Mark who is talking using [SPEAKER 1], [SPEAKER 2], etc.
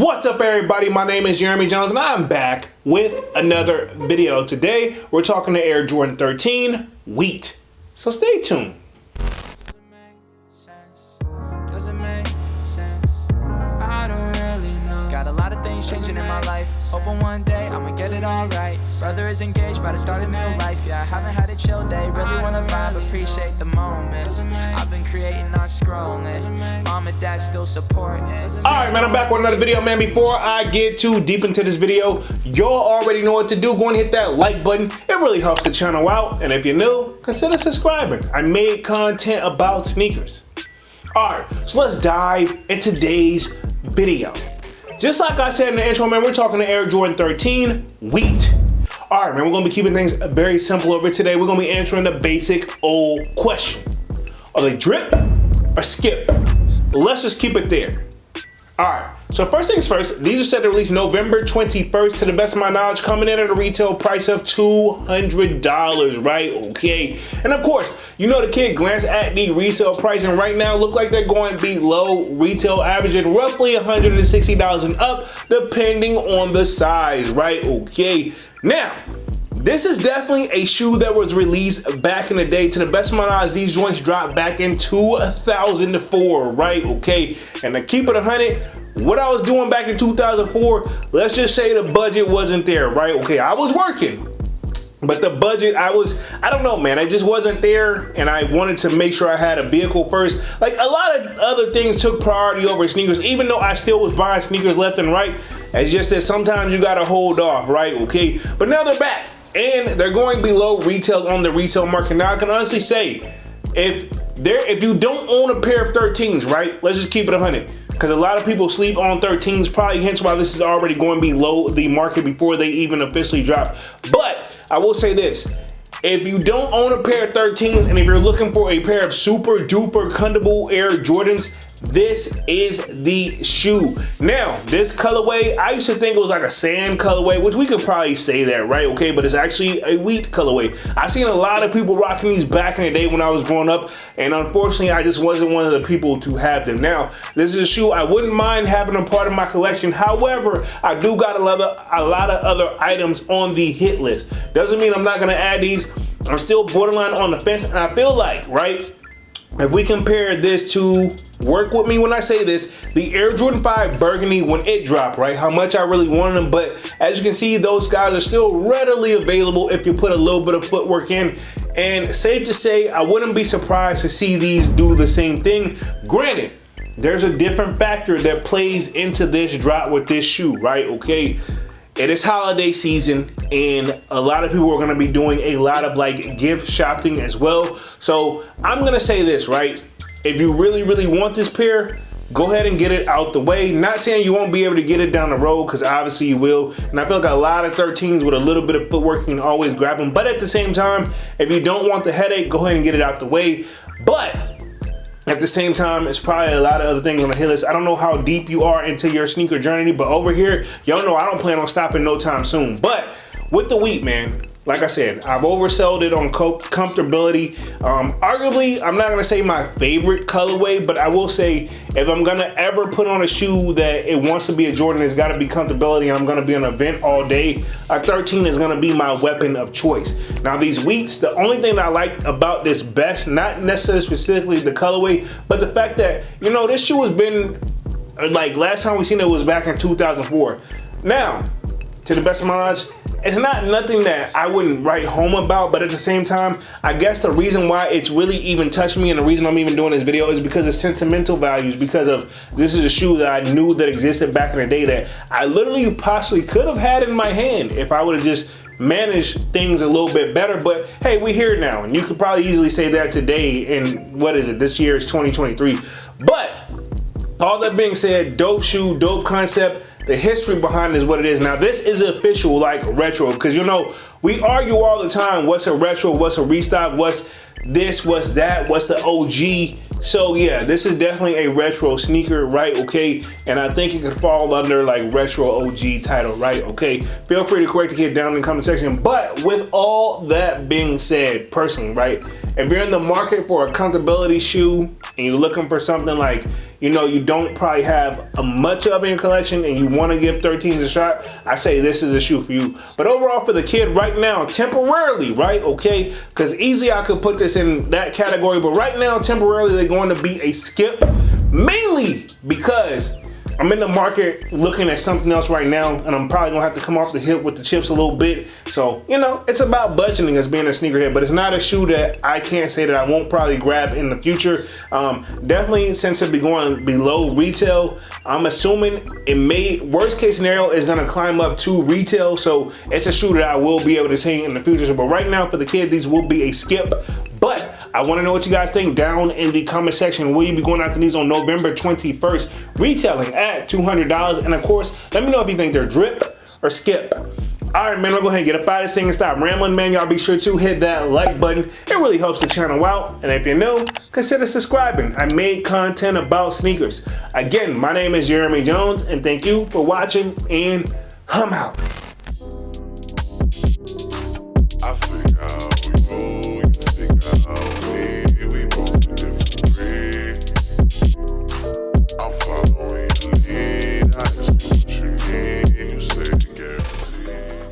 [SPEAKER 1] What's up, everybody? My name is Jeremy Jones and I'm back with another video. Today we're talking to Air Jordan 13 Wheat, so stay tuned.
[SPEAKER 2] Got a lot of things changing in my life. Hoping one day I'ma get it all right. Brother is engaged, about to start a new life. Yeah, I haven't had a chill day. Really wanna vibe, appreciate the moments. I've been creating, not scrolling. Mom and dad still supporting.
[SPEAKER 1] Alright, man, I'm back with another video, man. Before I get too deep into this video, y'all already know what to do. Go and hit that like button. It really helps the channel out. And if you're new, consider subscribing. I made content about sneakers. Alright, so let's dive into today's video. Just like I said in the intro, man, we're talking to Air Jordan 13 Wheat. All right, man, we're gonna be keeping things very simple over today. We're gonna be answering the basic old question. Are they drip or skip? Let's just keep it there. All right, so first things first, these are set to release November 21st. To the best of my knowledge, coming in at a retail price of $200, right? Okay, and of course, you know the kid glanced at the resale price, and right now look like they're going below retail, averaging roughly $160 and up, depending on the size, right? Okay, now, this is definitely a shoe that was released back in the day. To the best of my knowledge, these joints dropped back in 2004, right? Okay, and to keep it 100, what I was doing back in 2004, let's just say the budget wasn't there, right? Okay, I was working, but the budget, I don't know, man, it just wasn't there, and I wanted to make sure I had a vehicle first. Like, a lot of other things took priority over sneakers, even though I still was buying sneakers left and right. It's just that sometimes you gotta hold off, right? Okay, but now they're back, and they're going below retail on the resale market. Now, I can honestly say, if you don't own a pair of 13s, right, let's just keep it 100. Because a lot of people sleep on 13s, probably hence why this is already going below the market before they even officially drop. But I will say this, if you don't own a pair of 13s and if you're looking for a pair of super duper comfortable Air Jordans, this is the shoe. Now, this colorway, I used to think it was like a sand colorway, which we could probably say that, right? Okay, but it's actually a wheat colorway. I seen a lot of people rocking these back in the day when I was growing up, and unfortunately, I just wasn't one of the people to have them. Now, this is a shoe I wouldn't mind having a part of my collection. However, I do got a lot of other items on the hit list. Doesn't mean I'm not gonna add these. I'm still borderline on the fence, and I feel like, right, if we compare this to, work with me when I say this, the Air Jordan 5 Burgundy when it dropped, right? How much I really wanted them, but as you can see, those guys are still readily available if you put a little bit of footwork in. And safe to say, I wouldn't be surprised to see these do the same thing. Granted, there's a different factor that plays into this drop with this shoe, right? Okay. It is holiday season, and a lot of people are gonna be doing a lot of like gift shopping as well. So I'm gonna say this, right? If you really, really want this pair, go ahead and get it out the way. Not saying you won't be able to get it down the road, because obviously you will. And I feel like a lot of 13s with a little bit of footwork, you can always grab them. But at the same time, if you don't want the headache, go ahead and get it out the way. But at the same time, it's probably a lot of other things on the hit list. I don't know how deep you are into your sneaker journey, but over here, y'all know I don't plan on stopping no time soon. But with the wheat, man, like I said, I've oversold it on comfortability. Arguably, I'm not gonna say my favorite colorway, but I will say if I'm gonna ever put on a shoe that it wants to be a Jordan, it's gotta be comfortability, and I'm gonna be on an event all day, a 13 is gonna be my weapon of choice. Now these wheats, the only thing that I like about this best, not necessarily specifically the colorway, but the fact that, you know, this shoe has been, like last time we seen it was back in 2004. Now, to the best of my knowledge, it's not nothing that I wouldn't write home about, but at the same time, I guess the reason why it's really even touched me and the reason I'm even doing this video is because of sentimental values, because of this is a shoe that I knew that existed back in the day that I literally possibly could have had in my hand if I would have just managed things a little bit better. But hey, we're here now, and you could probably easily say that today in, what is it, this year is 2023. But all that being said, dope shoe, dope concept. The history behind it is what it is. Now, this is official, like retro, because you know, we argue all the time, what's a retro, what's a restock, what's this, what's that, what's the OG. So yeah, this is definitely a retro sneaker, right? Okay, and I think it could fall under like retro OG title, right? Okay, feel free to correct the kid down in the comment section. But with all that being said, personally, right, if you're in the market for a comfortability shoe and you're looking for something like, you know, you don't probably have a much of in your collection and you want to give 13s a shot, I say this is a shoe for you. But overall for the kid right now, temporarily, right? Okay, because easily I could put this in that category, but right now, temporarily, they're going to be a skip, mainly because I'm in the market looking at something else right now, and I'm probably gonna have to come off the hip with the chips a little bit. So, you know, it's about budgeting as being a sneakerhead, but it's not a shoe that I can't say that I won't probably grab in the future. Definitely, since it be going below retail, I'm assuming it may, worst case scenario, is gonna climb up to retail. So it's a shoe that I will be able to see in the future. But right now, for the kid, these will be a skip. But I want to know what you guys think down in the comment section. Will you be going after these on November 21st, retailing at $200? And of course, let me know if you think they're drip or skip. All right, man, we'll go ahead and get up out of this thing and stop rambling, man. Y'all be sure to hit that like button. It really helps the channel out. And if you're new, consider subscribing. I made content about sneakers. Again, my name is Jeremy Jones, and thank you for watching, and I'm out.